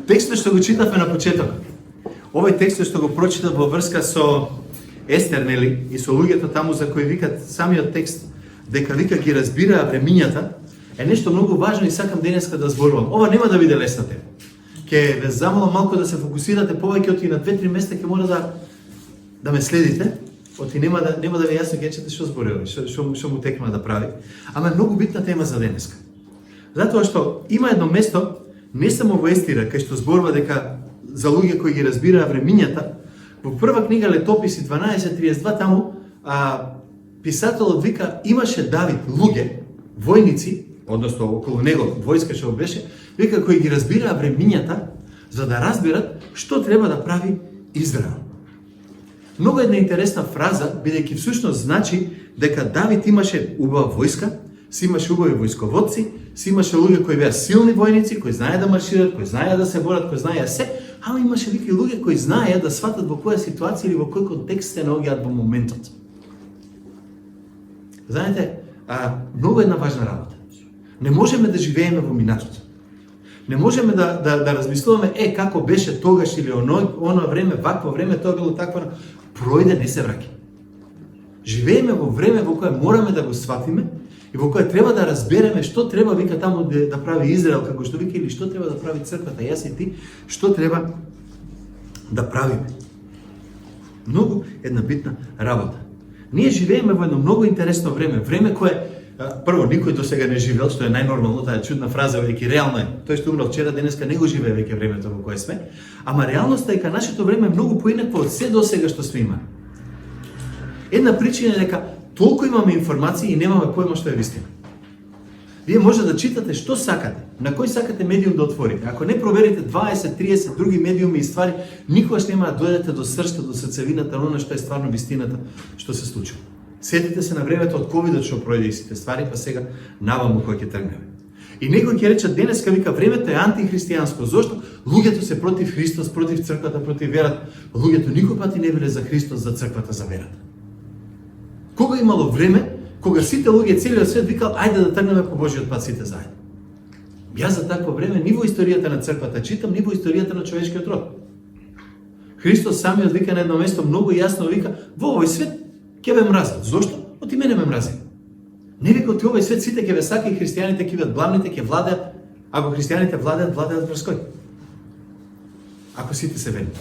Текстот што го читавме на почеток. Овој текст што го прочитав во врска со Естер, нели, и со луѓето таму за кои викат самиот текст дека вика ги разбираа времињата, е нешто многу важно и сакам денеска да зборувам. Ова нема да биде лесна тема. Ќе ве замолам малку да се фокусирате повеќе, оти на 2-3 места ќе мора да ме следите. Оти нема да ви јасно ќе чете што зборува, што му текнува да прави. Ама е многу битна тема за денеска. Затоа што има едно место, не само во Естира, кај што зборува дека за луѓе кои ги разбираа времињата, во прва книга Летописи 12:32 таму писателот вика имаше Давид луѓе, војници, односно околу него војска што беше, вика кои ги разбираа времињата за да разберат што треба да прави Израел. Много една интересна фраза, бидејќи всушност значи дека Давид имаше убава војска, си имаше убави војсководци, си имаше луѓе кои беа силни војници, кои знаеа да маршират, кои знаеа да се борат, кои знаеа се, ама имаше вики луѓе кои знаеа да сватат во која ситуација или во кој контекст се наоѓаат во моментот. Знаете, многу една важна работа. Не можеме да живееме во минатото. Не можеме да размислуваме како беше тогаш или оно време, вакво време, тоа било такво. Пројде, не се враќа. Живееме во време во кое мораме да го сватиме и во кое треба да разбереме што треба вика таму да прави Израел, како што вика, или што треба да прави црквата, јас и ти, што треба да правиме. Многу една битна работа. Ние живееме во едно многу интересно време кое прво никој до сега не живеел, што е најнормално, таа е чудна фраза, веќе реално е. Тој што умрел вчера, денеска не го живее веќе времето во кое сме, ама реалноста е дека нашето време е многу поинакво од се до сега што сме имали. Една причина е дека толку имаме информации и немаме појма што е вистина. Вие може да читате што сакате, на кој сакате медиум да отворите. Ако не проверите 20-30 други медиуми и ствари, никогаш нема да дојдете до срцето, до срцевината на оно што е стварно вистината што се случува. Сетите се на времето од ковидот што пројде и сите ствари, па сега наваму кој ќе тргнеме. И некој ќе рече денеска вика времето е антихристијанско. Зошто? Луѓето се против Христос, против црквата, против верата. Луѓето никој пати не биле за Христос, за црквата, за верата. Кога имало време, кога сите луѓе целиот свет викал ајде да тргнеме по Божиот пат сите заедно. Јас за такво време ни во историјата на црквата читам, ни во историјата на човечкиот род. Христос самиот вика на едно место многу јасно вика во овој свет ќе ве мразат. Зошто? Оти мене ме мрази. Не вика оти овој свет сите ќе ве сака и христијаните ќе бидат главните, ќе владеат. Ако христијаните владеат врз кој? Ако сите се верни.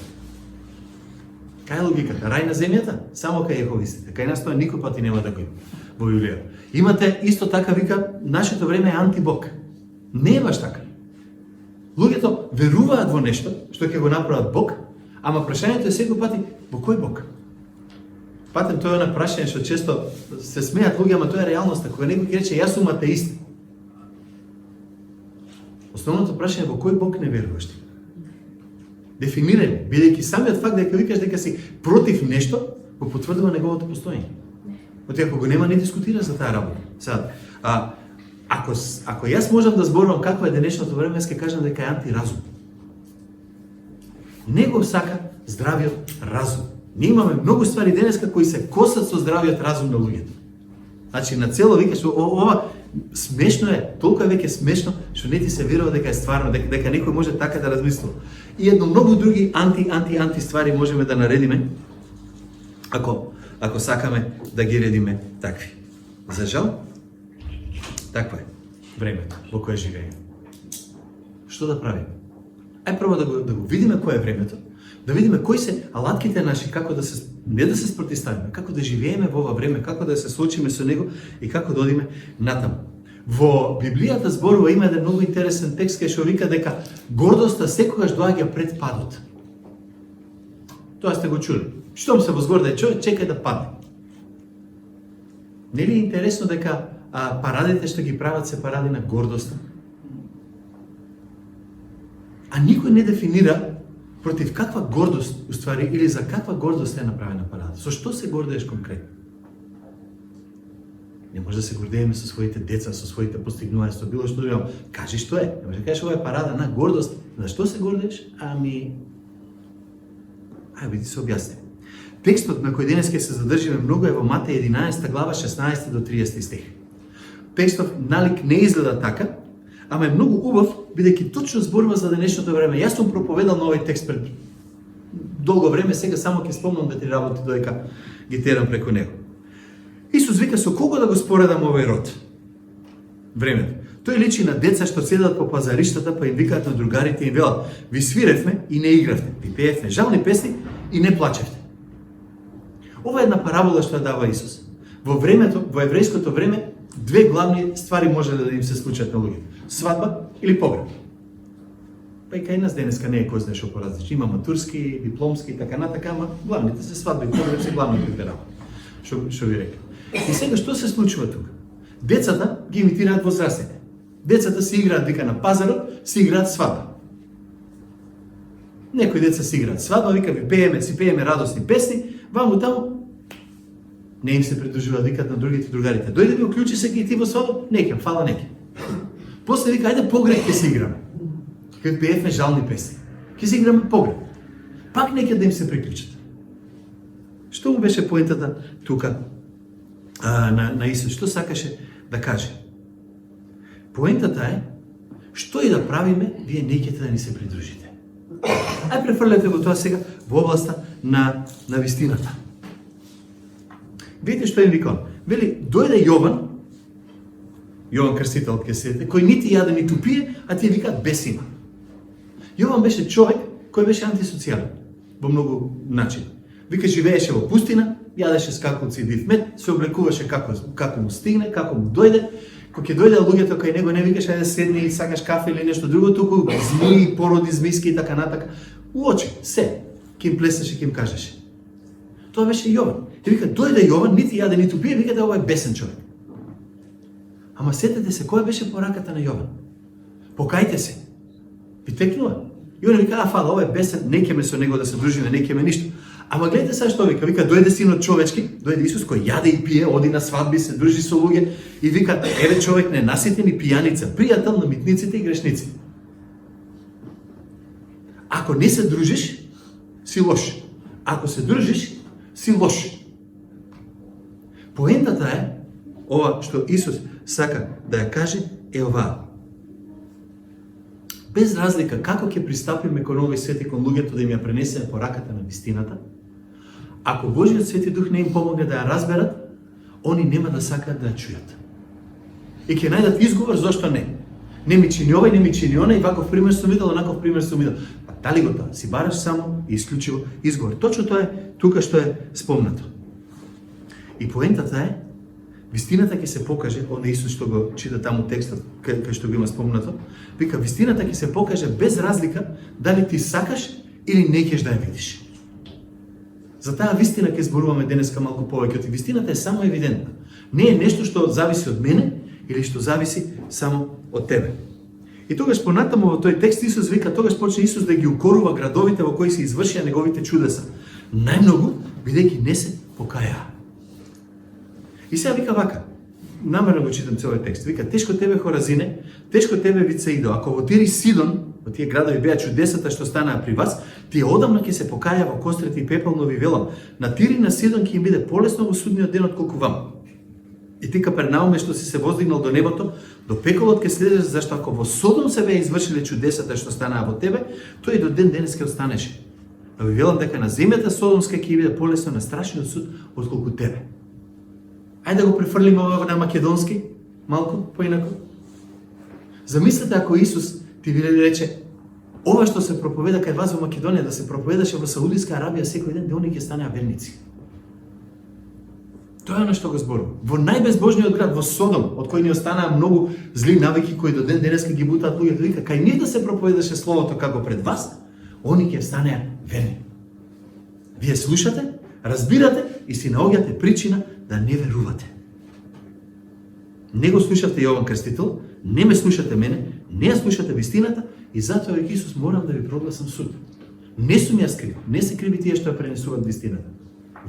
Кај е логиката? Рај на земјата? Само кај јеховистите. Кај нас тоа никој пати нема да го има во Библија. Имате исто така вика нашето време е антибог. Не е баш така. Луѓето веруваат во нешто што ќе го направат Бог, ама прашањето е секој пати во кој Бог? Патем тоа е на прашање што често се смеат луѓе, ама тоа е реалноста. Кога некој ќе рече јас сум атеист. Основното прашање е во кој Бог не веруваш ти? Дефинирај, бидејќи самиот факт дека викаш дека си против нешто, го потврдува неговото постоење. Оти ако го нема, не дискутира за таа работа. Сега, ако јас можам да зборувам какво е денешното време, јас ќе кажам дека е антиразум. Не го сака здравиот разум. Ние имаме многу ствари денеска кои се косат со здравиот разум на луѓето. Значи на цело викаш ова смешно е, толку е веќе смешно што не ти се верува дека е стварно, дека некој може така да размислува. И едно многу други анти ствари можеме да наредиме ако сакаме да ги редиме такви. За жал, такво е времето во кое живееме. Што да правиме? Ај прво да го видиме кое е времето, да видиме кои се алатките наши, како да се не да се спротиставиме, како да живееме во ова време, како да се соочиме со него и како да одиме натаму. Во Библијата зборува има еден многу интересен текст кај што вика дека гордоста секогаш доаѓа пред падот. Тоа сте го чули. Штом се возгордае човек, чекај да падне. Нели е интересно дека парадите што ги прават се паради на гордоста? А никој не дефинира против каква гордост, уствари, или за каква гордост е направена парада. Со што се гордееш конкретно? Не може да се гордееме со своите деца, со своите постигнувања, со било што друго. Кажи што е. Не може да кажеш ова е парада на гордост. За што се гордееш? Ајде ти се објасни. Текстот на кој денес ќе се задржиме многу е во Матеј 11 глава 16 до 30 стих. Текстот налик не изгледа така, ама е многу убав, бидејќи точно зборува за денешното време. Јас сум проповедал на овој текст пред долго време, сега само ќе спомнам 2-3 работи додека ги терам преку него. Исус вика со кого да го споредам овој род? Времето. Тој личи на деца што седат по пазариштата, па им викаат на другарите и им велат: ви свиревме и не игравте, ви пеевме жални песни и не плачевте. Ова е една парабола што ја дава Исус. Во времето, во еврејското време, две главни ствари може да им се случат на луѓето: свадба или погреб. Па и кај нас денеска не е кој знае што поразлични. Има матурски, дипломски и така натака, ама главните се свадба и погреб се главните две работи. Што ви рекам. И сега што се случува тука? Децата ги имитираат возрастните. Децата си играат вика на пазарот, си играат свадба. Некои деца си играат свадба, вика ви си пееме радосни песни, ваму таму не им се придружуваат, викаат на другите другарите: дојде ми уклучи се и ти во свадба, неќам, фала неќе. После вика: ајде погреб ќе си играме. Ќе пеевме жални песни. Ќе си играме погреб. Пак неќе да им се приклучат. Што му беше поентата тука на Исус? Што сакаше да каже? Поентата е, што и да правиме, вие неќете да ни се придружите. Ај префрлете го тоа сега во областа на вистината. Видите што им викон. Вели, дојде Јован Крстител, ќе седите, кој нити јаде, ниту пие, а тие викаат без има. Јован беше човек кој беше антисоцијален во многу начини. Вика, живееше во пустина, јадеше скакулци и див мед, се облекуваше како му стигне, како му дојде. Кога ќе дојде луѓето кај него, не викаш ајде седни и сакаш кафе или нешто друго, туку змии, породи, змиски и така натака. Уочи, се, ким плесеше, ким кажеше. Тоа беше Јован. И вика, дојде Јован, нити јаде, ниту пие, вика да ова е бесен човек. Ама сетете се, која беше пораката на Јован? Покајте се. Ви текнува. И он вика, фала, ова е бесен, неќеме со него да се дружиме, неќеме ништо. Ама гледате сега што вика, дојде синот човечки, дојде Исус кој јаде и пие, оди на свадби, се дружи со луѓе и вика, еве човек ненаситен и пијаница, пријател на митниците и грешници. Ако не се дружиш, си лош. Ако се дружиш, си лош. Поентата е, ова што Исус сака да ја каже, е оваа. Без разлика како ќе пристапиме кон овој свет и кон луѓето да им ја пренесеме пораката на вистината, ако Божиот Свети Дух не им помогне да ја разберат, они нема да сакаат да ја чујат. И ќе најдат изговор зошто не. Не ми чини овај, не ми чини онај, ваков пример сум видел, онаков пример сум видел. Па дали го тоа? Си бараш само и исклучиво изговор. Точно тоа е тука што е спомнато. И поентата е, вистината ќе се покаже, онде Исус што го чита таму текстот, кај што го има спомнато, вика, вистината ќе се покаже без разлика дали ти сакаш или не ќеш да ја видиш. За таа вистина ќе зборуваме денеска малку повеќе, и вистината е само евидентна. Не е нешто што зависи од мене или што зависи само од тебе. И тогаш понатаму во тој текст Исус вика, тогаш почне Исус да ги укорува градовите во кои се извршија неговите чудеса. Најмногу бидејќи не се покајаа. И сега вика вака, намерно го читам целиот текст, вика, тешко тебе Хоразине, тешко тебе Вицеидо, ако во Тир и Сидон, во тие градови беа чудесата што станаа при вас, тие одамна ќе се покаја во кострите и пепелно ви велам, на Тир и на Сидон ќе им биде полесно во судниот ден отколку вам. И ти Капернауме што си се воздигнал до небото, до пеколот ќе следеш, зашто ако во Содом се беа извршиле чудесата што станаа во тебе, тој и до ден денес ќе останеше. Но ви велам дека на земјата Содомска ќе биде полесно на страшниот суд отколку тебе. Ајде да го префрлиме ова на македонски, малку поинако. Замислете ако Исус ти ви рече, ова што се проповеда кај вас во Македонија, да се проповедаше во Саудиска Арабија секој ден, де они ќе станеа верници. Тоа е на што го зборува. Во најбезбожниот град, во Содом, од кој ни останаа многу зли навики кои до ден денеска ги бутаат луѓето, вика, кај нив да се проповедаше словото како пред вас, они ќе станеа верни. Вие слушате, разбирате и си наоѓате причина да не верувате. Не го слушате Јован Крстител, не ме слушате мене, не ја слушате вистината и затоа веќе Исус морам да ви прогласам суд. Не сум јас крив, не се криви тие што ја пренесуваат вистината.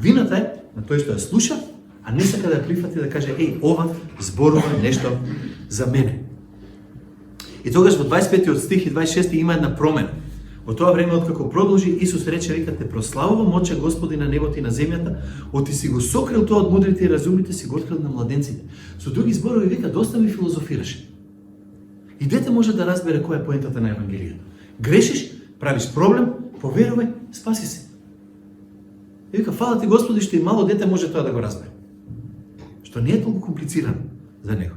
Вината е на тој што ја слуша, а не сака да ја прифати да каже, ова зборува нешто за мене. И тогаш во 25 стих и 26 има една промена. Во тоа време, откако продолжи, Исус рече, вика, те прославувам оче Господи на небото и на земјата, оти си го сокрил тоа од мудрите и разумните, си го открил на младенците. Со други зборови, вика, доста ми филозофираше. И дете може да разбере која е поентата на Евангелието. Грешиш, правиш проблем, поверувај, спаси се. И вика, фала ти Господи, што и мало дете може тоа да го разбере. Што не е толку комплицирано за него.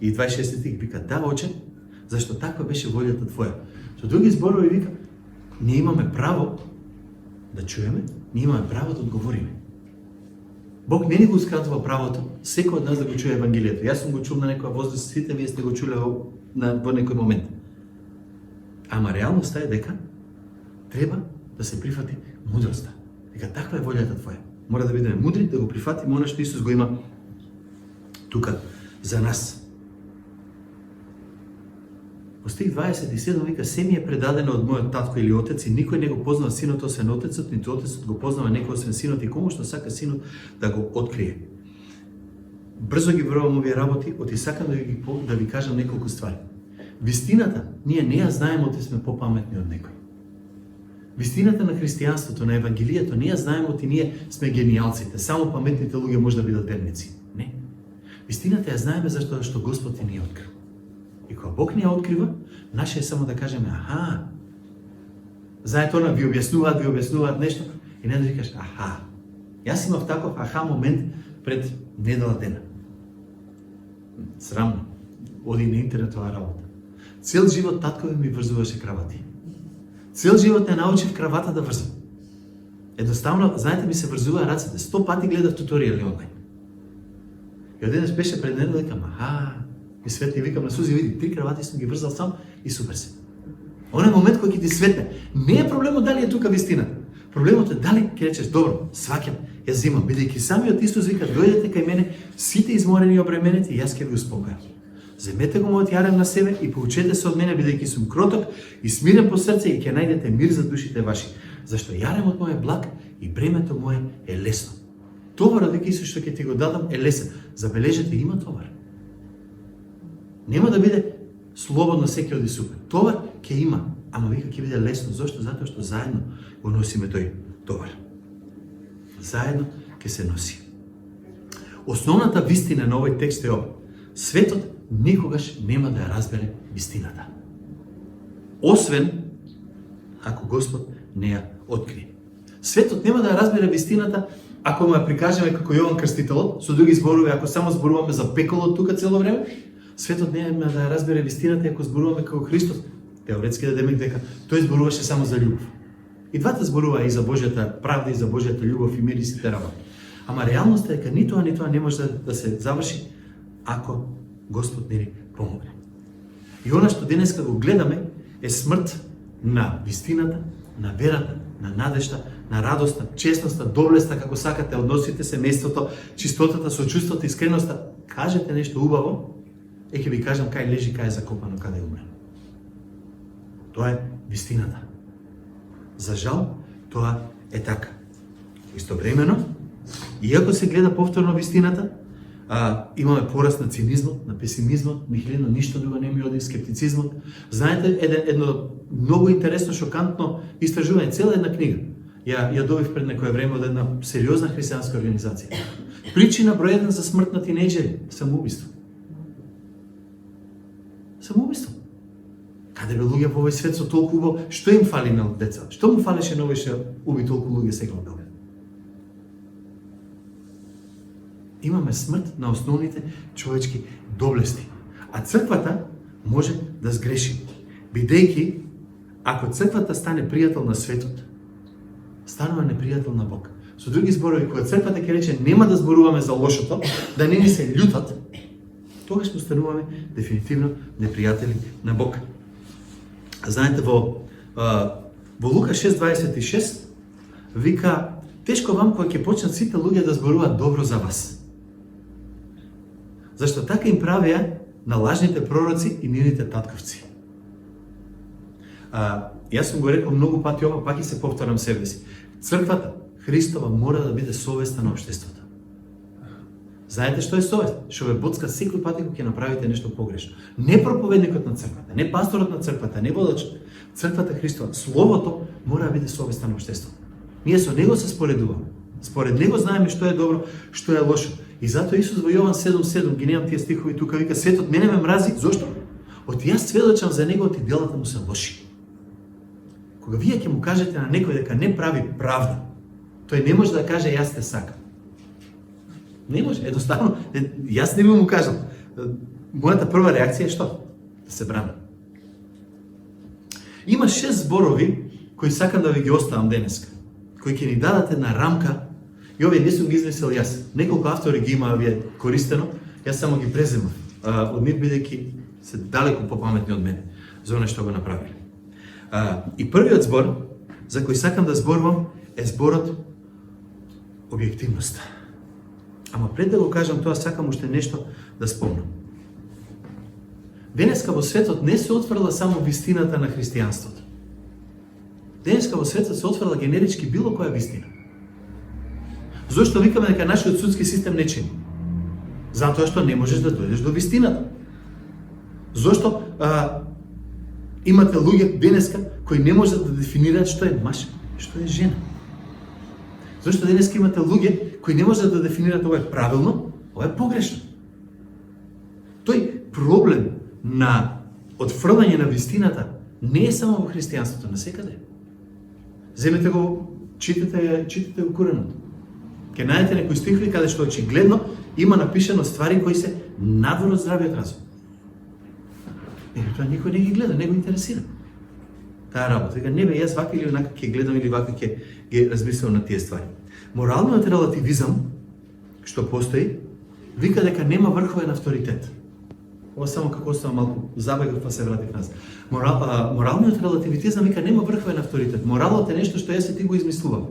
И 26 стих вика, да, Оче, зашто таква беше волјата Твоја. Со други зборови вика, ние имаме право да чуеме, ние имаме право да одговориме. Бог не ни го ускратува правото, секој од нас да го чуе Евангелието. Јас сум го чул на некоја возраст, сите вие сте го чуле во некој момент. Ама реалноста е дека треба да се прифати мудроста. Дека таква е волјата Твоја. Мора да бидеме мудри, да го прифатиме она што Исус го има тука за нас. Во стих 27 вика, се ми е предадено од мојот татко или отец и никој не го познава синот освен отецот, ниту отецот го познава некој освен синот и кому што сака синот да го открие. Брзо ги врвам овие работи, оти сакам да ви кажам неколку ствари. Вистината, ние не ја знаеме оти сме попаметни од некој. Вистината на христијанството, на Евангелието, не ја знаеме оти ние сме гениалците, само паметните луѓе може да бидат верници. Не. Вистината ја знаеме зашто што Господ ни ја открил. И кога Бог ни ја открива, наше е само да кажеме, аха, знаете она, ви објаснуваат нешто, и не да викаш, аха. Јас имав таков аха момент пред недела дена. Срамно. Оди на интернет тоа работа. Цел живот таткове ми врзуваше кравати. Цел живот не научив кравата да врзам. Едноставно, знаете, ми се врзуваа рацете. 100 пати гледав туторијали онлайн. И одеднаш беше пред недела, викам, аха, ми светли, викам на Сузи, види, 3 кравати сум ги врзал сам и супер се. Оној момент кој ќе ти светне, не е проблемот дали е тука вистината. Проблемот е дали ќе речеш, добро, сваќам, ја зимам, бидејќи самиот Исус вика, дојдете кај мене, сите изморени и обременети, и јас ќе ви успокојам. Земете го мојот јарем на себе и поучете се од мене, бидејќи сум кроток и смирен по срце и ќе најдете мир за душите ваши. Зашто јаремот мој е благ и бремето мој е лесно. Товарот, вика Исус, што ќе ти го дадам, е лесен. Забележете, има товар. Нема да биде слободно секој оди супер. Товар ќе има, ама вика ќе биде лесно. Зошто? Затоа што заедно го носиме тој товар. Заедно ќе се носи. Основната вистина на овој текст е ова. Светот никогаш нема да ја разбере вистината. Освен ако Господ не ја открие. Светот нема да ја разбере вистината ако му ја прикажеме како Јован Крстителот, со други зборови, ако само зборуваме за пеколот тука цело време, светот нема да ја разбере вистината ако зборуваме како Христос. Теоретски да демек дека тој зборуваше само за љубов. И двата зборува и за Божјата правда и за Божјата љубов и мир и сите работи. Ама реалноста е дека ни тоа не може да се заврши ако Господ не ни помогне. И она што денеска го гледаме е смрт на вистината, на верата, на надежта, на радоста, честноста, доблеста, како сакате, односите, семејството, чистотата, сочувството, искреноста. Кажете нешто убаво, ќе ви кажам кај лежи, кај е закопано, каде е умрено. Тоа е вистината. За жал, тоа е така. Истовремено, иако се гледа повторно вистината, имаме пораст на цинизмот, на песимизмот, нихилно ништо друго не ми оди, скептицизмот. Знаете, едно многу интересно, шокантно истражување, цела една книга. Ја добив пред некое време од една сериозна христијанска организација. Причина број 1 за смрт на тинејџери, самоубиство. Самоубиство. Каде бе луѓе во овој свет со толку убаво, што им фали на деца? Што му фалеше на овој што уби толку луѓе сега од Белград? Имаме смрт на основните човечки доблести. А црквата може да сгреши. Бидејќи, ако црквата стане пријател на светот, станува непријател на Бог. Со други зборови, кога црквата ќе рече нема да зборуваме за лошото, да не ни се љутат, тогаш постануваме дефинитивно непријатели на Бог. Знаете, во Лука 6:26 вика, тешко вам кога ќе почнат сите луѓе да зборуваат добро за вас. Зашто така им правеа на лажните пророци и нивните татковци. Јас сум го рекол многу пати ова, пак и се повторам себе си. Црквата Христова мора да биде совеста на општеството. Знаете што е совест? Што ве боцка секој пат кога ќе направите нешто погрешно. Не проповедникот на црквата, не пасторот на црквата, не водачот. Црквата Христова, словото мора да биде совеста на општеството. Ние со него се споредуваме. Според него знаеме што е добро, што е лошо. И затоа Исус во Јован 7:7, ги немам тие стихови тука, вика, светот мене ме мрази, зошто? Оти јас сведочам за него, оти делата му се лоши. Кога вие ќе му кажете на некој дека не прави правда, тој не може да каже јас те сакам. Не може, едноставно, јас не би му кажал. Мојата прва реакција е што? Да се брана. Има 6 зборови кои сакам да ви ги оставам денеска, кои ќе ни дадат една рамка, и овие не сум ги измислил јас. Неколку автори ги има овие користено, јас само ги преземав од нив, бидејќи се далеку попаметни од мене за оно што го направиле. И првиот збор за кој сакам да зборувам е зборот објективност. Ама пред да го кажам тоа, сакам уште нешто да спомнам. Денеска во светот не се отврла само вистината на христијанството. Денеска во светот се отврла генерички било која вистина. Зошто викаме дека нашиот судски систем не чини? Затоа што не можеш да дојдеш до вистината. Зошто имате луѓе денеска кои не можат да дефинираат што е маж, што е жена. Зошто денеска имате луѓе кои не можат да дефинираат ова е правилно, ова е погрешно. Тој проблем на отфрлање на вистината не е само во христијанството, насекаде. Земете го, читате го Куранот. Ке најдете некои стихови каде што очигледно има напишано ствари кои се надвор од здравиот разум. Тоа никој не ги гледа, не го интересира. Таа работа. Вика, не бе, јас вака или онака ќе гледам или вака ќе ги размислувам на тие ствари. Моралниот релативизам, што постои, вика дека нема врховен авторитет. Ова само како оставам малку забегав, па се вратив назад. Моралниот релативизам вика нема врховен авторитет. Моралот е нешто што јас и ти го измислувам.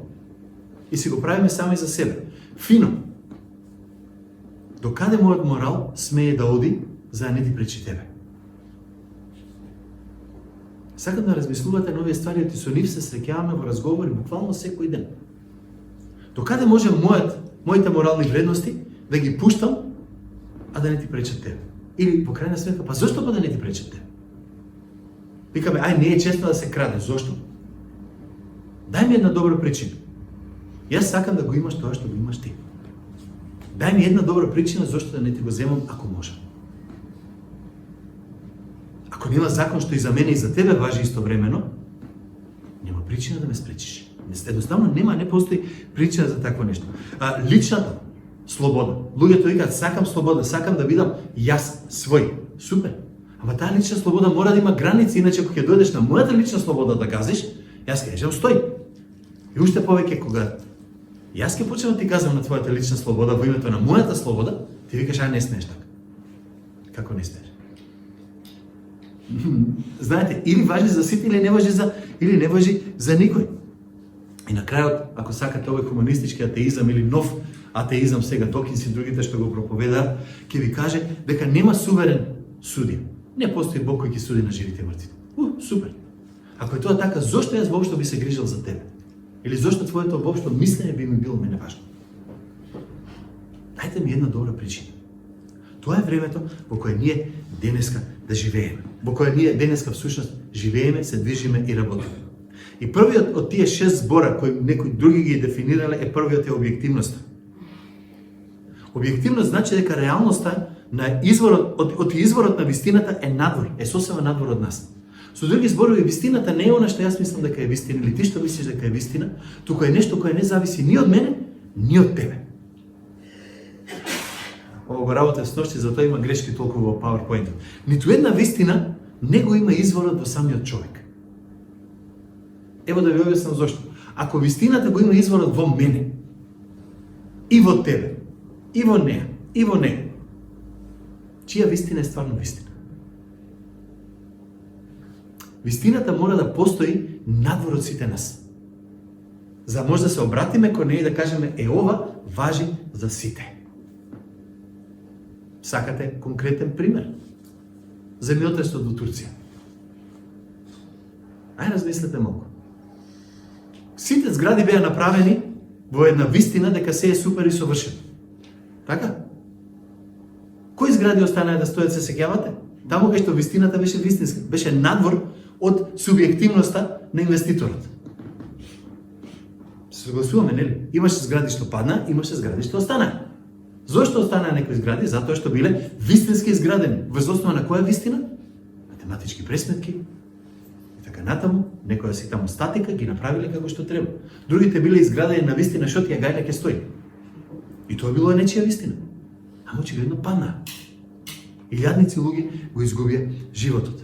И си го правиме сами за себе. Фино. Докаде мојот морал смее да оди за да не ти пречи тебе? Сакам да размислувате на овие ствари, и со нив се среќаваме во разговори буквално секој ден. Докаде може моите морални вредности да ги пуштам, а да не ти пречат тебе? Или по крајна сметка, па зошто па да не ти пречат тебе? Викаме, ај, не е честно да се краде, зошто? Дај ми една добра причина. Јас сакам да го имаш тоа што го имаш ти. Дај ми една добра причина зошто да не ти го земам ако можам. Ако нема закон што и за мене и за тебе важи истовремено, нема причина да ме спречиш. Едноставно не постои причина за такво нешто. Личната слобода. Луѓето викаат сакам слобода, сакам да бидам јас свој. Супер. Ама таа лична слобода мора да има граници, иначе кога ќе дојдеш на мојата лична слобода да газиш, јас ќе кажам стој. И уште повеќе кога јас ќе почнам да ти казвам на твојата лична слобода во името на мојата слобода, ти викаш не смееш така. Како не смееш? Знаете, или важи за сите, или не важи за никој. И на крајот, ако сакате овој хуманистички атеизам или нов атеизам сега Докинс и другите што го проповедаат, ќе ви каже дека нема суверен судија. Не постои Бог кој ќе суди на живите и мртвите. Супер. Ако е тоа така, зошто јас воопшто би се грижал за тебе? Или зошто твоето воопшто мислење би ми било мене важно? Дајте ми една добра причина. Тоа е времето во кое ние денеска да живееме. Во кое ние денеска всушност живееме, се движиме и работиме. И првиот од тие 6 збора кои некои други ги дефинирале е првиот е објективноста. Објективност значи дека реалноста на изворот на вистината е надвор, е сосема надвор од нас. Со други зборови, вистината не е она што јас мислам дека е вистина или ти што мислиш дека е вистина, туку е нешто кое не зависи ни од мене, ни од тебе. Ова го работев сношти, затоа има грешки толку во PowerPoint. Ниту една вистина не го има изворот во самиот човек. Ево да ви објаснам зошто. Ако вистината го има изворот во мене, и во тебе, и во неа, и во него, чија вистина е стварно вистина? Вистината мора да постои надвор од сите нас. За може да се обратиме кон неја и да кажеме ова важи за сите. Сакате конкретен пример? Земјотресот во Турција. Ај размислете малку. Сите згради беа направени во една вистина дека се е супер и совршено. Така? Кои згради останаа да стојат, се сеќавате? Таму кај што вистината беше вистинска, беше надвор од субјективноста на инвеститорот. Се согласуваме, нели? Имаше згради што падна, имаше згради што останаа. Зошто останаа некои згради? Затоа што биле вистински изградени. Врз основа на која вистина? математички пресметки, и така натаму, некоја си таму статика, ги направиле како што треба. Другите биле изградени на вистина, што тие гајле ќе стои. И тоа било нечија вистина. Ама очигледно падна. Илјадници луѓе го изгубија животот.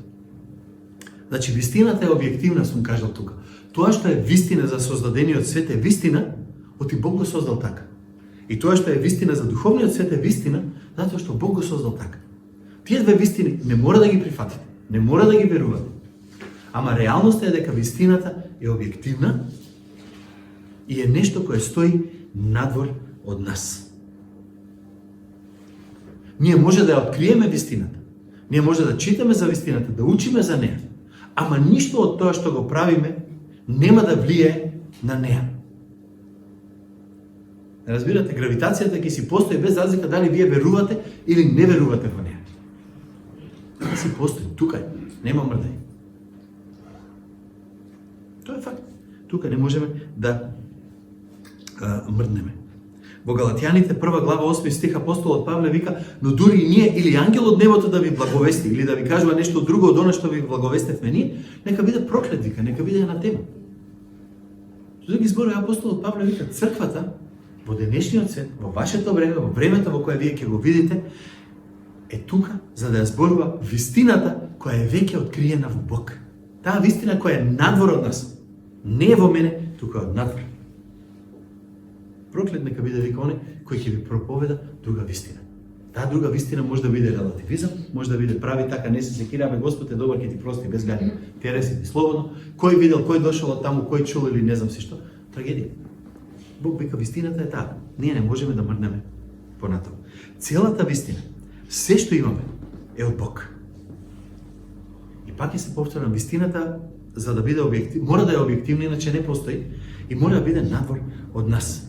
Значи, вистината е објективна, сум кажал тука. Тоа што е вистина за создадениот свет е вистина, оти Бог го создал така. И тоа што е вистина за духовниот свет е вистина, затоа што Бог го создал така. Тие две вистини не мора да ги прифатите, не мора да ги верувате. Ама реалноста е дека вистината е објективна и е нешто кое стои надвор од нас. Ние може да ја откриеме вистината. Ние може да читаме за вистината, да учиме за неа. Ама ништо од тоа што го правиме нема да влие на неа. Разбирате, гравитацијата ќе си постои без разлика дали вие верувате или не верувате во неа. Тоа си постои, тука е, нема мрдање. Тоа е факт. Тука не можеме да мрднеме. Во Галатјаните 1 глава 8 стих апостолот Павле вика: но дури и ние или ангел од небото да ви благовести или да ви кажува нешто друго од она што ви благовестевме ние, нека биде проклет, вика, нека биде анатема. Со други зборови апостолот Павле вика: црквата во денешниот свет, во вашето време, во времето во кое вие ќе го видите, е тука за да ја зборува вистината која е веќе откриена во Бог. Таа вистина која е надвор од нас, не е во мене, тука е од надвор. Проклет нека биде, вика, оне кој ќе ви проповеда друга вистина. Таа друга вистина може да биде релативизам, може да биде прави така, не се секираме, Господ е добар, ќе ти прости без гања. Тереси ти слободно. Кој видел, кој дошол од таму, кој чул или не знам си што, трагедија. Бог вика, вистината е таа. Ние не можеме да мрднеме понатаму. Целата вистина, се што имаме, е од Бог. И пак ќе се повторам, вистината, за да биде објективна, мора да е објективна, иначе не постои, и мора да биде надвор од нас.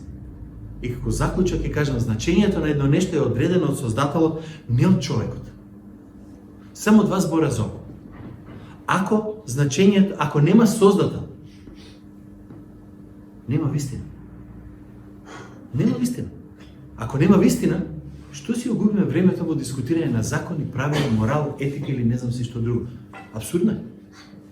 И како заклучок ќе кажам, значењето на едно нешто е одредено од Создателот, не од човекот. Само два збора за ово. Ако нема Создател, нема вистина. Нема вистина. Ако нема вистина, што си огубиме времето во дискутирање на закони, правила, морал, етика или не знам си што друго? Абсурдно е.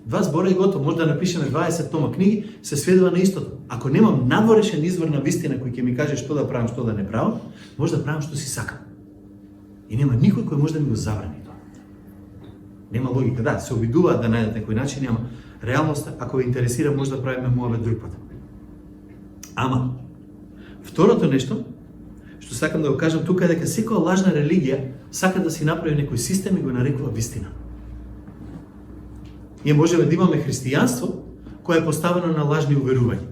Два збора и готово. Може да напишеме 20 тома книги, се сведува на истото. Ако немам надворешен извор на вистина кој ќе ми каже што да правам, што да не правам, може да правам што си сакам. И нема никој кој може да ми го забрани тоа. Нема логика. Да, се обидуваат да најдат некој начин, ама реалноста, ако ве интересира, може да правиме муавет друг пат. Ама, второто нешто, што сакам да го кажам тука е дека секоја лажна религија сака да си направи некој систем и го нарекува вистина. Ние можеме да имаме христијанство кое е поставено на лажни уверувања.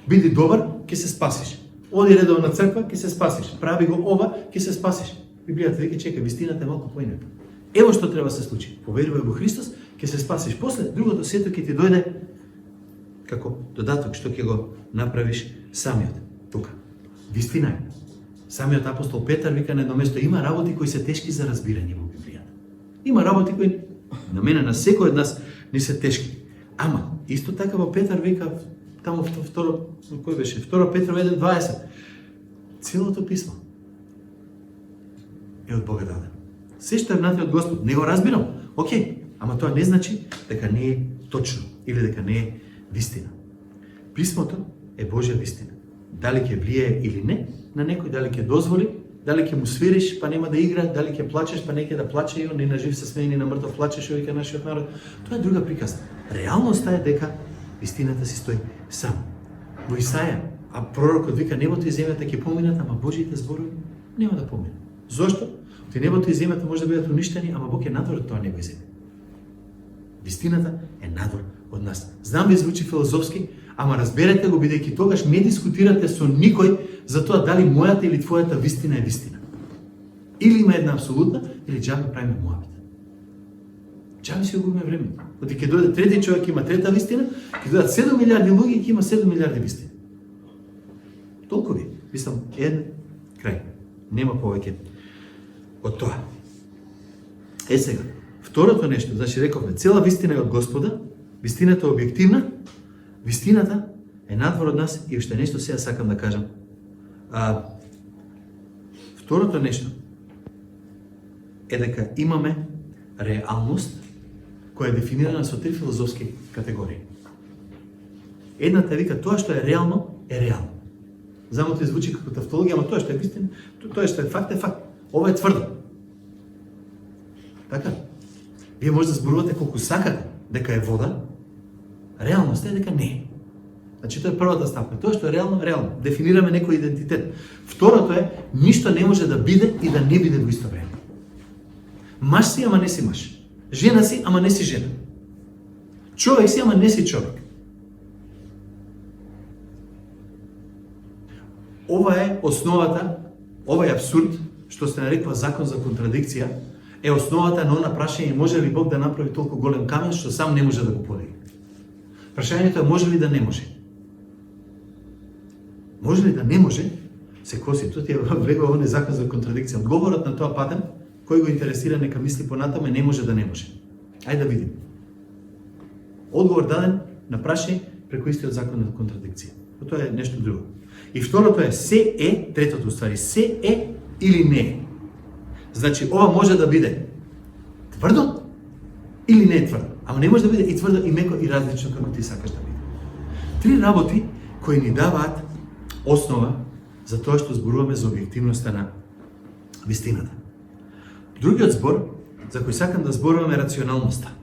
Биди добар, ќе се спасиш. Оди редовно на црква, ќе се спасиш. Прави го ова, ќе се спасиш. Библијата вика, чека, вистината е малку поинаква. Ево што треба да се случи. Поверувај во Христос, ќе се спасиш. После другото сето ќе ти дојде како додаток што ќе го направиш самиот. Тука. Вистина е. Самиот апостол Петар вика на едно место, има работи кои се тешки за разбирање во Библијата. Има работи кои на мене, на секој од нас не се тешки. Ама, исто така во Петар вика, таму кој беше? 2 Петро 1:20. Целото писмо е од Бога дадено. Се што е внатре од Господ, не го разбирам. Океј, ама тоа не значи дека не е точно или дека не е вистина. Писмото е Божја вистина. Дали ќе влие или не на некој, дали ќе дозволи, дали ќе му свириш, па нема да игра, дали ќе плачеш, па не ќе да плаче и он, ни на жив се смее, ни на мртов плачеш, вика нашиот народ. Тоа е друга приказна. Реалноста е дека вистината си стои сам. Во Исаја, а пророкот вика, небото и земјата ќе поминат, ама Божјите зборови нема да поминат. Зошто? Оти небото и земјата може да бидат уништени, ама Бог е надвор од тоа небо и земја. Вистината е надвор од нас. Знам ви звучи филозофски, ама разберете го, бидејќи тогаш не дискутирате со никој за тоа дали мојата или твојата вистина е вистина. Или има една абсолютна, или џабе правиме муавет. Џабе си губиме времето. Оти ќе дојде трети човек, има трета вистина, ќе дојдат 7 милиарди луѓе, ќе има 7 милиарди вистини. Толку ви. Мислам, крај. Нема повеќе од тоа. Сега, второто нешто, значи рековме, цела вистина е од Господа, вистината е објективна, вистината е надвор од нас и уште нешто сега сакам да кажам. Второто нешто е дека имаме реалност која е дефинирана со 3 филозофски категории. Едната вика тоа што е реално, е реално. Замото звучи како тавтологија, ама тоа што е вистина, тоа што е факт е факт. Ова е тврдо. Така? Вие може да зборувате колку сакате дека е вода, реалноста е дека не е. Значи тоа е првата стапка. Тоа што е реално, реално. Дефинираме некој идентитет. Второто е, ништо не може да биде и да не биде во исто време. Маж си, ама не си маж. Жена си, ама не си жена. Човек си, ама не си човек. Ова е основата, овај абсурд, што се нарекува закон за контрадикција, е основата на она прашање може ли Бог да направи толку голем камен што сам не може да го подига. Прашањето е може ли да не може. Може ли да не може, се коси, тоа ти е влегува овој закон за контрадикција. Одговорот на тоа патем, кој го интересира, нека мисли понатаме, не може да не може. Ајде да видим. Одговор даден на прашање преку истиот закон на контрадикција. Тоа е нешто друго. И второто е се е, третото уствари, се е или не е. Значи, ова може да биде тврдо или не е тврдо. Ама не може да биде и тврдо, и меко, и различно како ти сакаш да биде. 3 работи кои ни даваат основа за тоа што зборуваме за објективноста на вистината. Другиот збор, за кој сакам да зборуваме, е рационалноста.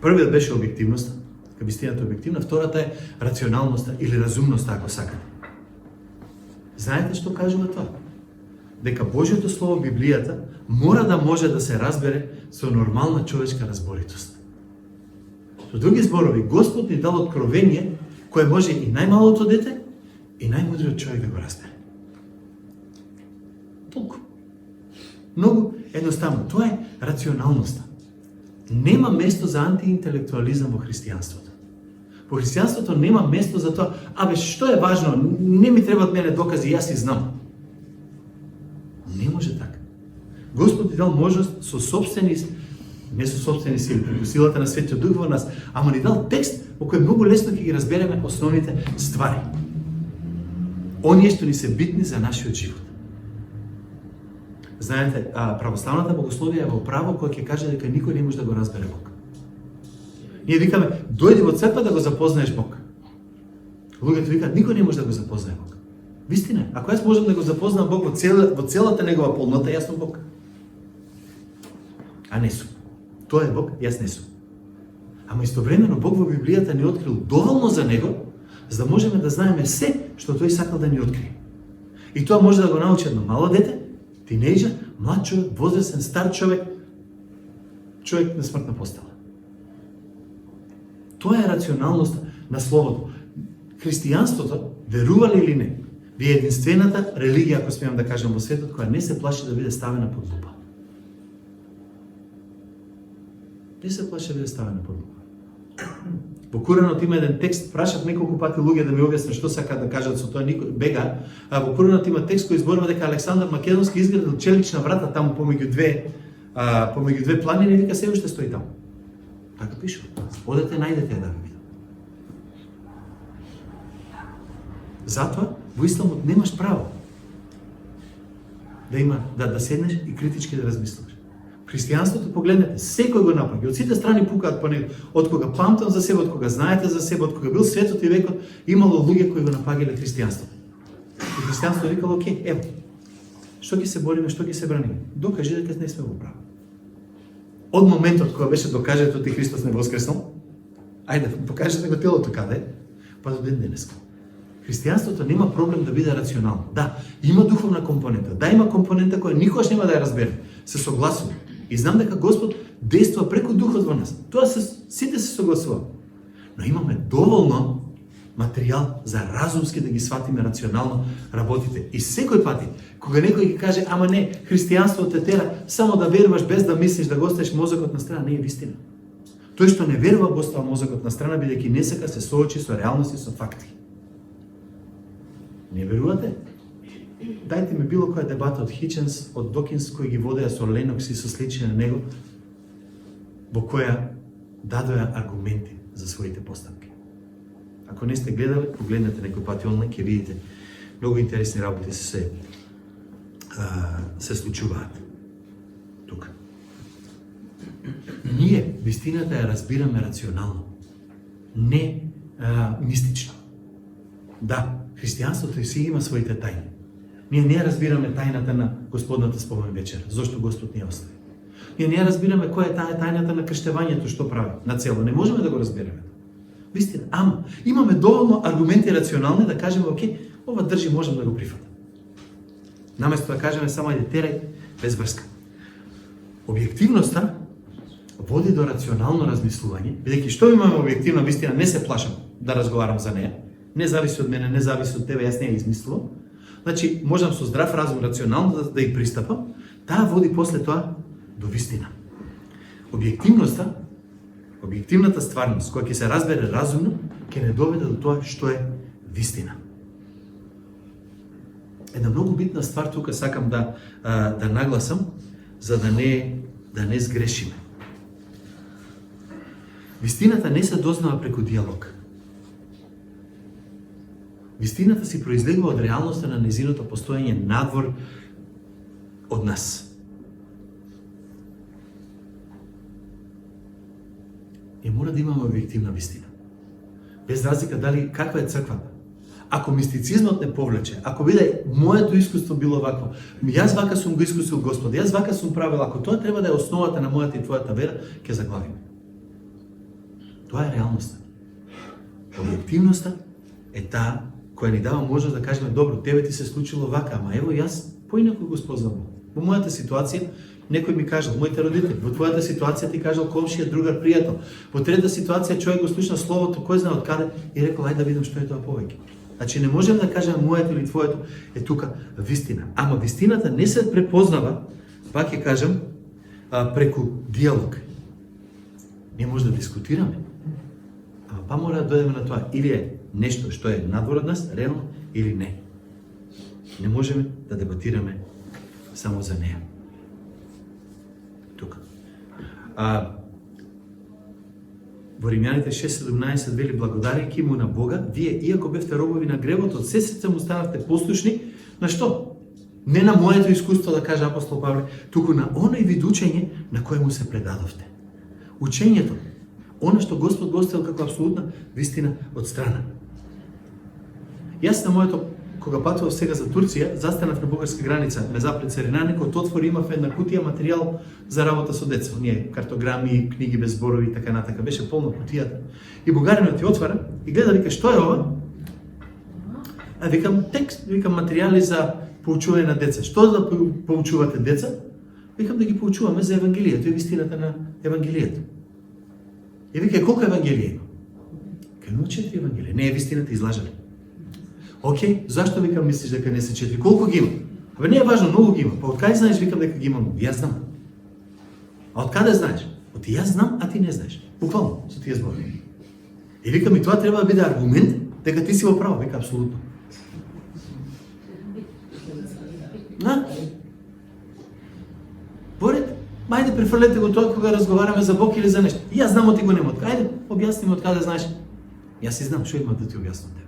Првиот беше објективноста, вистината е објективна, втората е рационалноста или разумноста, ако сакате. Знаете што кажува тоа? Дека Божјото Слово, Библијата, мора да може да се разбере со нормална човечка разборитост. Со други зборови, Господ ни дал откровение кое може и најмалото дете и најмудриот човек да го разбере. Толку. Многу едноставно. Тоа е рационалноста. Нема место за антиинтелектуализам во христијанството. Во христијанството нема место за тоа, што е важно, не ми требаат мене докази, јас и знам. Не може така. Господ ни дал можност со собствени, не со собствени сили, преку силата на Светиот Дух во нас, ама ни дал текст во кој многу лесно ќе ги разбереме основните ствари. Оние што ни се битни за нашиот живот. Знаете, православната богословија е во право кој ќе каже дека никој не може да го разбере Бог. Ние викаме, дојди во црква да го запознаеш Бог. Луѓето викаат, никој не може да го запознае Бог. Вистина, ако јас можам да го запознам Бог во целата негова полнота, јас сум Бог. А не сум. Тоа е Бог, јас не сум. Ама истовремено Бог во Библијата ни открил доволно за Него, за да можеме да знаеме се што Тој сакал да ни открие. И тоа може да го научи едно мало дете, тинејџер, млад човек, возрастен, стар човек, човек на смртна постела. Тоа е рационалноста на Словото. Христијанството, верували или не, ви е единствената религија, ако смеам да кажам, во светот, која не се плаши да биде ставена под лупа. Не се плаши да биде ставена под лупа. Во Куранот има еден текст, прашав неколку пати луѓе да ми објаснат што сакаат да кажат со тоа, никој бега. Во Куранот има текст кој зборува дека Александар Македонски изградил челична врата таму помеѓу две планини, вика се уште стои таму. Така пише. Одете, најдете ја да ви видам. Затоа во исламот немаш право да седнеш и критички да размислуваш. Христијанството, погледнете, секој го напаѓа, од сите страни пукаат по него. Од кога памтам за себе, од кога знаете за себе, од кога бил светот и векот, имало луѓе кои го напаѓале христијанството. И христијанството викало, окей, ево, што ги се бориме, што ги се браниме? Докажи дека не сме во право. Од моментот кога беше докажето ти Христос не воскреснал, ајде, покажете го телото каде е, па до ден денеска. Христијанството нема проблем да биде рационално. Да, има духовна компонента. Да, има компонента која никогаш нема да ја разбере. Се согласува. И знам дека Господ действува преку духот во нас. Тоа сите се согласува. Но имаме доволно материјал за разумски да ги сватиме рационално работите. И секој пати, кога некој ги каже, ама не, христијанството те тера само да веруваш без да мислиш, да го оставиш мозокот на страна, не е вистина. Тој што не верува го остава мозокот на страна, бидејќи не сака се соочи со реалности, со факти. Не верувате? Дајте ми било која дебата од Хиченс, од Докинс, кои ги водеа со Ленокс и со слични на него, во која дадоа аргументи за своите постапки. Ако не сте гледали, погледнете некој пати онлайн, ќе видите многу интересни работи се случуваат тука. Ние вистината ја разбираме рационално, не мистично. Да, християнството си има своите тајни. Ние не разбираме тајната на Господната спомен вечер, зашто Господ ни остави. Ние не разбираме која е тајната на крштевањето, што прави на цело. Не можеме да го разбереме. Вистина, ама имаме доволно аргументи рационални да кажеме, окей, ова држи, можем да го прифатам. Наместо да кажеме само ајде терај без врска. Објективноста води до рационално размислување, бидејќи што имаме објективна вистина, не се плашам да разговарам за неја, не зависи од мене, не зависи од тебе, јас не ја измислувам. Значи, можам со здрав разум рационално да ја пристапам, таа води после тоа до вистина. Објективната стварност, која ќе се разбере разумно, ќе не доведе до тоа што е вистина. Една многу битна ствар тука сакам да нагласам, за да не сгрешиме. Вистината не се дознава преку диалог. Вистината си произлегува од реалноста на незиното постоење надвор од нас. И мора да имаме објективна вистина. Без разлика дали каква е црквата. Ако мистицизмот не повлече, ако биде моето искуство било вакво, јас вака сум го искусил Господ, јас вака сум правил, ако тоа треба да е основата на мојата и твојата вера, ќе заглавиме. Тоа е реалноста. Објективноста е таа која ни дава можност да кажеме, добро, тебе ти се случило вака, ама ево јас поинаку го спознавам. Во мојата ситуација некој ми кажал, моите родители, во твојата ситуација ти кажал комшија, другар, пријател. Во трета ситуација човек го слушна словото, кој знае од каде и рекол, ајде да видам што е тоа повеќе. Значи не можем да кажеме моето или твоето е тука вистина. Ама вистината не се препознава, пак ќе кажам, преку диалог. Ние може да дискутираме, ама па мора да дојдеме на тоа, или е нешто што е надвор од нас, реално, или не. Не можеме да дебатираме само за неја. Тука. Во Римјаните 6:17 вели, благодарејќи му на Бога, вие, иако бевте робови на гревот, од се срце му станавте послушни, на што? Не на моето искуство, да каже апостол Павле, туку на оној вид учење на кој му се предадовте. Учењето, оно што Господ го оставил како апсолутна вистина од страна. Јас на моето, кога патував сега за Турција, застанав на бугарска граница, ме запред царина, некој отвори, имав една кутија материјал за работа со деца. Ние картограми, книги без зборови и така натака, беше полно кутијата. И бугаринот ја отвара и гледа, вика, што е ова? А викам текст, викам материјали за поучување на деца. Што да поучувате деца? Викам да ги поучуваме за Евангелието и вистината на Евангелието. И вика, колко Евангелие има? Има 4 Евангелија. Не е вистината, излажали. Океј, зашто викам мислиш дека не се 4? Колку ги има? Абе не е важно, многу ги има. Па од каде знаеш викам дека ги има многу? Јас знам. А од каде знаеш? Од јас знам, а ти не знаеш. Буквално, со тие зборови. И викам и тоа треба да биде аргумент дека ти си во право, вика апсолутно. На? Поред, мајде префрлете го тоа кога разговараме за Бог или за нешто. И јас знам, ти го нема. Ајде, објасни ми од каде знаеш. Јас си знам, што има да ти објаснам тебе.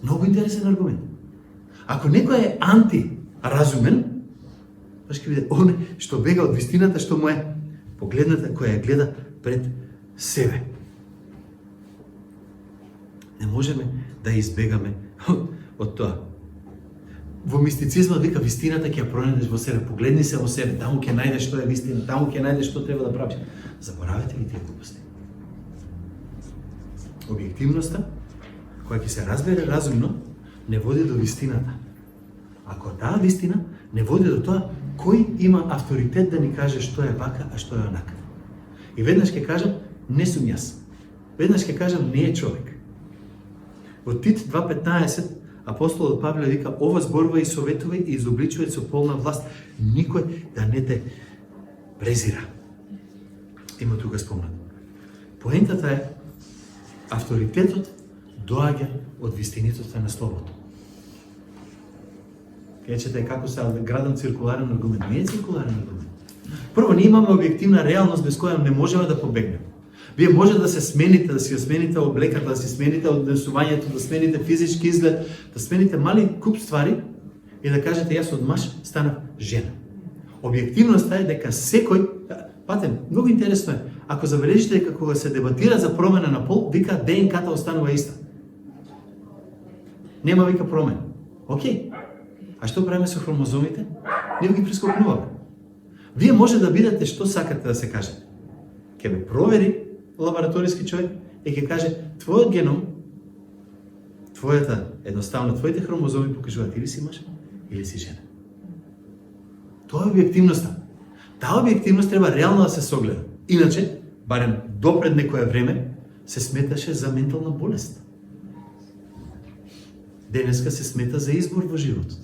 Многу интересен аргумент. Ако некој е антиразумен, тоа ќе биде он што бега од вистината, што му е погледната, која ја гледа пред себе. Не можеме да избегаме од тоа. Во мистицизмот вика вистината ќе ја пронајдеш во себе, погледни се во себе, таму ќе најдеш што е вистина, таму ќе најдеш што треба да правиш. Заборавете ги тие глупости. Објективноста, која ќе се разбере разумно, не води до вистината. Ако таа вистина не води до тоа, кој има авторитет да ни каже што е вака, а што е онака. И веднаш ќе кажам, не сум јас. Веднаш ќе кажам, не е човек. Во Тит 2:15 апостолот Павле вика, ова зборува и советува и изобличува со полна власт, никој да не те презира. Има тука спомнат. Поентата е, авторитетот доаѓа од вистинитоста на Словото. Кечете како се градам циркуларен аргумент. Не е циркуларен аргумент. Прво, ние имаме објективна реалност без која не можеме да побегнеме. Вие може да се смените, да си ја смените облеката, да си смените однесувањето, да смените физички изглед, да смените мали куп ствари и да кажете јас од маж станав жена. Објективноста е дека секој, Пате, многу интересно е, ако забележите дека кога се дебатира за промена на пол, вика ДНК-та останува иста. Нема вика промена. Океј. А што правиме со хромозомите? Ние ги прескокнуваме. Вие може да бидете што сакате да се кажете. Ке ме провери лабораториски човек и ќе каже твојот геном, твоите хромозоми покажуваат или си мъж, или си жена. Тоа е објективноста. Таа објективност треба реално да се согледа. Иначе, барем допред некое време, се сметаше за ментална болест. Денеска се смета за избор во животот.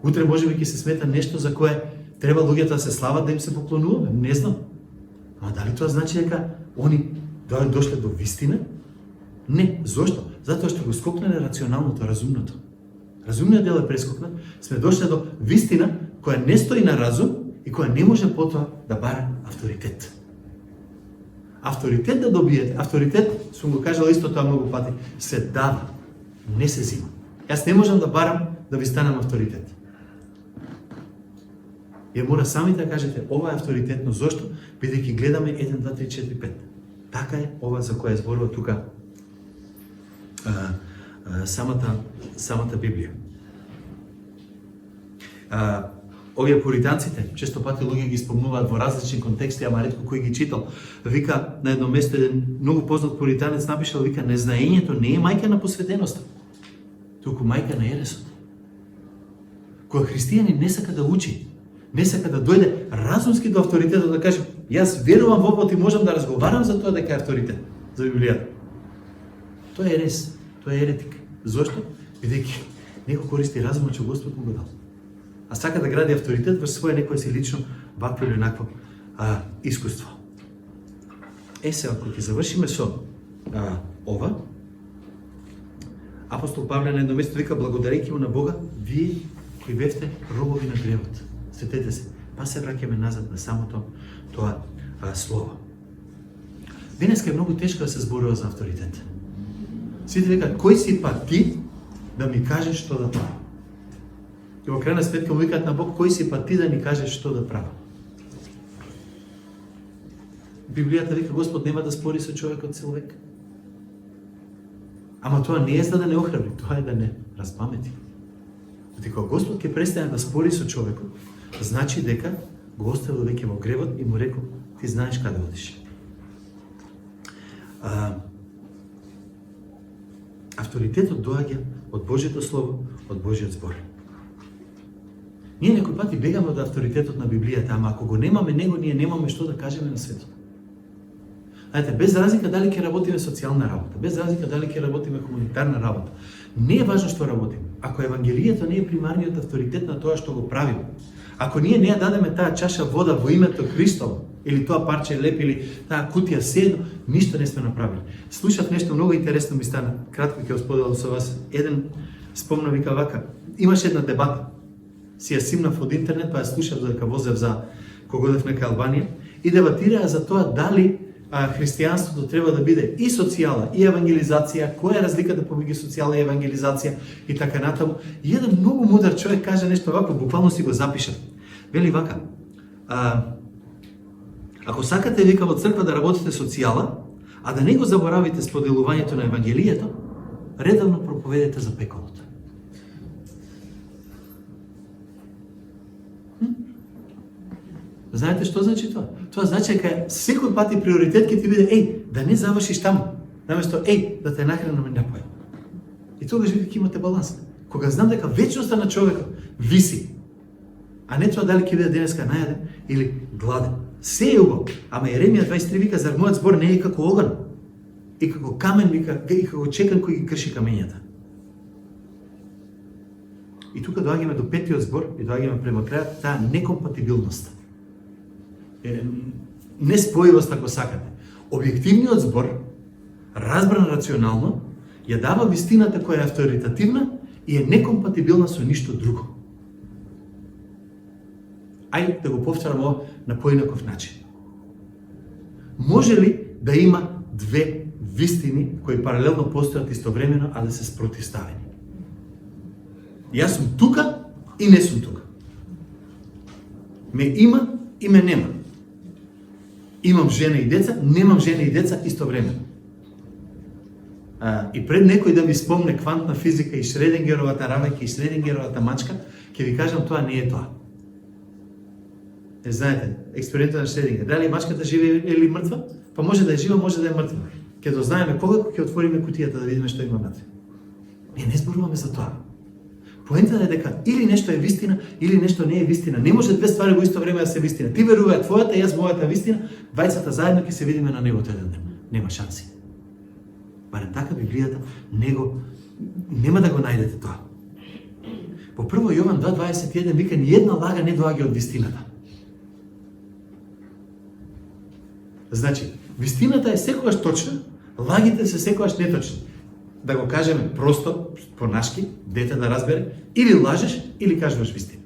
Утре може би ќе се смета нешто за кое треба луѓето да се слават, да им се поклонуваме. Не знам. Ама дали тоа значи дека они дошле до вистина? Не. Зошто? Затоа што го скокнале рационалното, разумното. Разумниот дел е прескокнат, сме дошли до вистина која не стои на разум и која не може потоа да бара авторитет. Авторитет да добиете, авторитет, сум го кажал исто тоа многу пати, се дава, не се зима. Јас не можам да барам да ви станам авторитет. Ја мора сами да кажете, ова е авторитетно, зошто? Бидејќи гледаме 1, 2, 3, 4, 5. Така е ова за која зборува тука самата Библија. Овие пуританците, често пати луѓе ги спомнуваат во различни контексти, ама ретко кој ги читал. Вика, на едно место еден многу познат пуританец напишал, вика, незнаењето не е мајка на посветеноста, туку мајка на ересот. Кој христијанин не сака да учи, не сака да дојде разумски до авторитетот, да каже, јас верувам во Бог и можам да разговарам за тоа дека е авторитет, за Библијата. Тоа е ерес, тоа е еретик. Зошто? Бидејќи некој користи разумот што Господ му го дал. А сака да гради авторитет во своје некој си лично вакво или онакво искуство. Сега, ако ќе завршиме со ова, апостол Павле на едно место вика, благодарејќи му на Бога, вие кои бевте робови на гревот. Сетете се, па се враќаме назад на самото тоа слово. Денеска е многу тешко да се зборува за авторитет. Сите викаат, кој си па ти да ми кажеш што да правам? И во крајна сметка му викаат на Бог, кој си па ти да ни кажеш што да правам? Библијата вика, Господ нема да спори со човекот цел век. Ама тоа не е за да не охрабри, тоа е да не разпамети. Оти кога Господ ќе престане да спори со човекот, значи дека го оставил веќе во гревот и му рекол, ти знаеш каде одиш. Авторитетот доаѓа од Божјето Слово, од Божјиот збор. Ние некој пати бегаме од авторитетот на Библијата, ама ако го немаме него, ние немаме што да кажеме на светот. Знаете, без разлика дали ќе работиме социјална работа, без разлика дали ќе работиме хуманитарна работа, не е важно што работиме. Ако Евангелието не е примарниот авторитет на тоа што го правиме, ако ние не ја дадеме таа чаша вода во името Христово, или тоа парче леп, или таа кутија седно, ништо не сме направили. Слушав нешто многу интересно ми стана, кратко ќе го споделам со вас. Еден спомна, вика вака, имаше една дебата, си ја симнав од интернет, па ја слушав додека возев за кога одев нека Албанија, и дебатираа за тоа дали христијанството треба да биде и социјала, и евангелизација, која е разликата помеѓу социјала и евангелизација и така натаму. И еден многу мудар човек каже нешто вако, буквално си го запишав. Вели вака, ако сакате вика во црква да работите социјала, а да не го заборавите споделувањето на Евангелието, редовно проповедете за пеколото. Знаете што значи тоа? Тоа значи дека секој пати приоритет ќе ти биде, да не завршиш таму, наместо да те нахранаме напој. И тогаш вика ќе имате баланс. Кога знам дека вечноста на човекот виси, а не тоа дали ќе биде денеска најаден или гладен. Се е убаво, ама Еремија 23 вика, зар мојот збор не е како оган? И како камен вика, и како чекан кој ги крши камењата. И тука доаѓаме до петиот збор и доаѓаме према крајот, таа некомпатибилност. Неспојивост, ако сакате. Објективниот збор, разбран рационално, ја дава вистината која е авторитативна и е некомпатибилна со ништо друго. Ајде да го повторам на поинаков начин. Може ли да има две вистини кои паралелно постојат истовремено, а да се спротивставени? Јас сум тука и не сум тука. Ме има и ме нема. Имам жена и деца, немам жена и деца истовремено. И пред некој да ми спомне квантна физика и Шредингеровата рамка и Шредингеровата мачка, ќе ви кажам тоа не е тоа. Знаете, експериментот на Шредингер, дали мачката живе или мртва? Па може да е жива, може да е мртва. Ќе дознаеме кога ќе отвориме кутијата да видиме што има внатре. Не зборуваме за тоа. Поентата е дека или нешто е вистина, или нешто не е вистина. Не може две ствари во исто време да се вистина. Ти верувај твојата, јас мојата вистина, двајцата заедно ќе се видиме на небото еден ден. Нема шанси. Барем така Библијата нема да го најдете тоа. По 1 Јован 2:21 вика ни една лага не доаѓа од вистината. Значи, вистината е секогаш точна, лагите се секогаш неточни. Да го кажеме просто, по-нашки, дете да разбере, или лажеш, или кажуваш вистина.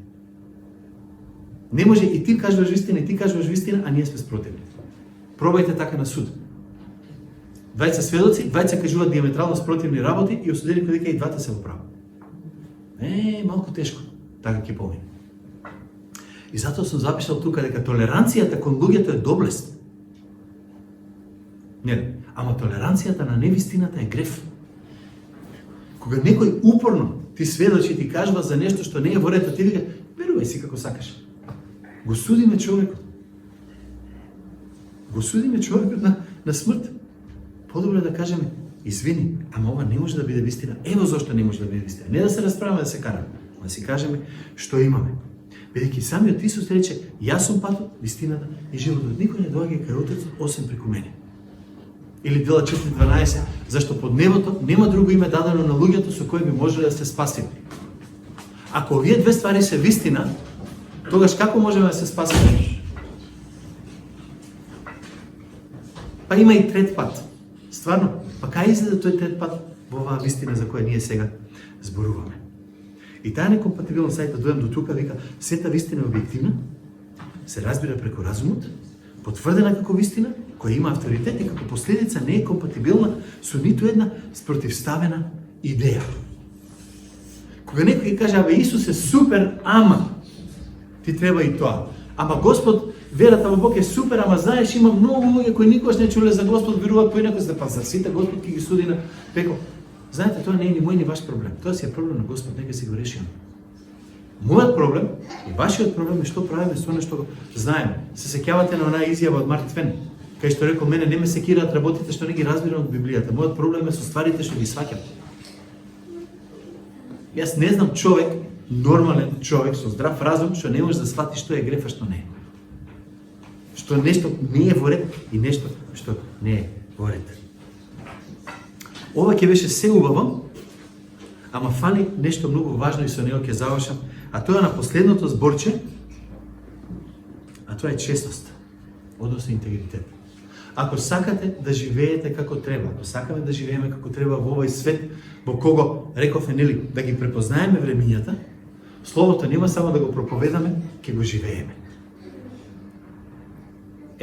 Не може и ти кажуваш вистина, и ти кажуваш вистина, а ние сме спротивни. Пробајте така на суд. Двајца сведоци, двајца кажуваат диаметрално спротивни работи и осудени кој дека и двата се во право. Малку тешко, така ќе помине. И затоа сум запишал тука дека толеранцијата кон луѓето е доблест. Не, ама толеранцијата на невистината е греф. Кога некој упорно ти сведочи, ти кажува за нешто што не е во ред, ти вика, верувај си како сакаш. Го судиме човекот. Го судиме човекот на смрт. Подобро да кажеме, извини, ама ова не може да биде вистина. Ево зошто не може да биде вистина. Не да се расправаме, да се караме, да си кажеме што имаме. Бидејќи самиот Исус рече, јас сум патот, вистината и животот. Никој не доаѓа кај Отецот освен преку мене. Или дела 4:12, зашто под небото нема друго име дадено на луѓето со кој би можеле да се спасиме. Ако овие две ствари се вистина, тогаш како можеме да се спасиме? Па има и трет пат. Стварно, па кај изгледа тој трет пат во оваа вистина за која ние сега зборуваме? И таа некомпатибилност, да дојдем до тука, вика, сета вистина е објективна, се разбира преку разумот, потврдена како вистина, која има авторитет и како последица не е компатибилна со ниту една спротивставена идеја. Кога некој ќе каже, абе Исус е супер, ама ти треба и тоа. Ама Господ, верата во Бог е супер, ама знаеш, има многу луѓе кои никош не чуле за Господ, веруваат поинако, па за сите Господ ќе ги суди на пеко. Знаете, тоа не е ни мој ни ваш проблем. Тоа си е проблем на Господ, нека си го решиме. Мојот проблем и вашиот проблем е што правиме со нешто го знаеме. Се сеќавате на онаа изјава од Марк Твен, кај што рекол, мене не ме секираат работите што не ги разбирам од Библијата. Мојот проблем е со стварите што ги сваќам. Јас не знам човек, нормален човек со здрав разум, што не може да свати што е греф, а што не е. Што нешто не е во ред и нешто што не е во ред. Ова ќе беше се убаво, ама фали нешто многу важно и со него ќе завршам, а тоа е на последното зборче, а тоа е честност, односно интегритет. Ако сакате да живеете како треба, ако сакаме да живееме како треба во овој свет, во кого, рекове, нели, да ги препознаеме времињата, Словото нема само да го проповедаме, ќе го живееме.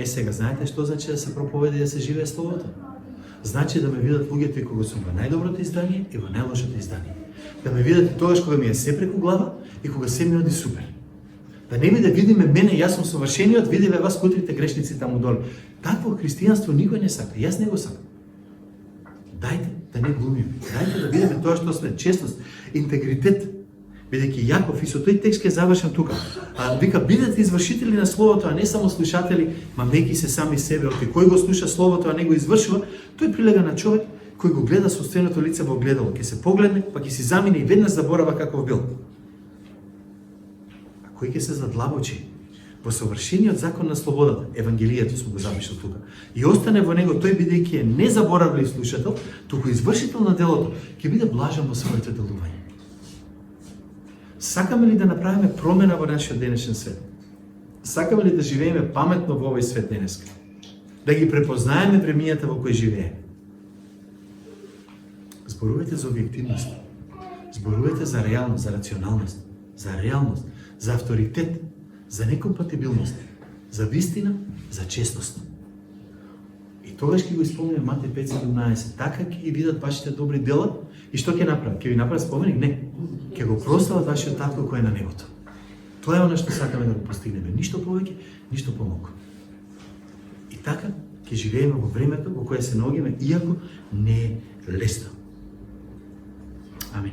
Сега, знаете што значи да се проповеда и да се живее Словото? Значи да ме видат луѓето и кога сум во најдоброто издание и во најлошото издание. Да ме видат и тогаш кога ми е се преку глава и кога се ми оди супер. Да не би да видиме мене, јас сум совршениот, видиве вас кутрите грешници таму долу. Такво христијанство никој не сака, јас не го сакам. Дајте да не глумиме, дајте да видиме тоа што сме, честност, интегритет. Бидејќи Јаков, и со тој текст ќе завршам тука, вика, бидете извршители на Словото, а не само слушатели, мамејќи се сами себе, оти кој го слуша Словото, а не го извршува, тој прилега на човек кој го гледа собственото лице во огледало, ќе се погледне, па ќе си замине и веднаш заборава каков бил. А кој ќе се задлабочи во совршениот закон на слободата, Евангелието сме го запишал тука, и остане во него тој бидејќи е незаборавлив слушател, туку извршител на делото, ќе биде блажен во своето делување. Сакаме ли да направиме промена во нашиот денешен свет? Сакаме ли да живееме паметно во овој свет денеска? Да ги препознаеме времињата во кои живееме? Зборувајте за објективност. Зборувајте за реалност, за рационалност, за реалност, за авторитет, за некомпатибилност, за вистина, за честност. И тогаш ќе го исполниме Матеј 5:17. Така ќе ги видат вашите добри дела и што ќе направат? Ќе ви направат споменик? Не. Ќе го прослават вашиот татко кој е на небото. Тоа е оно што сакаме да го постигнеме. Ништо повеќе, ништо помалку. И така ќе живееме во времето во кое се наоѓаме, иако не е лесно. Амин.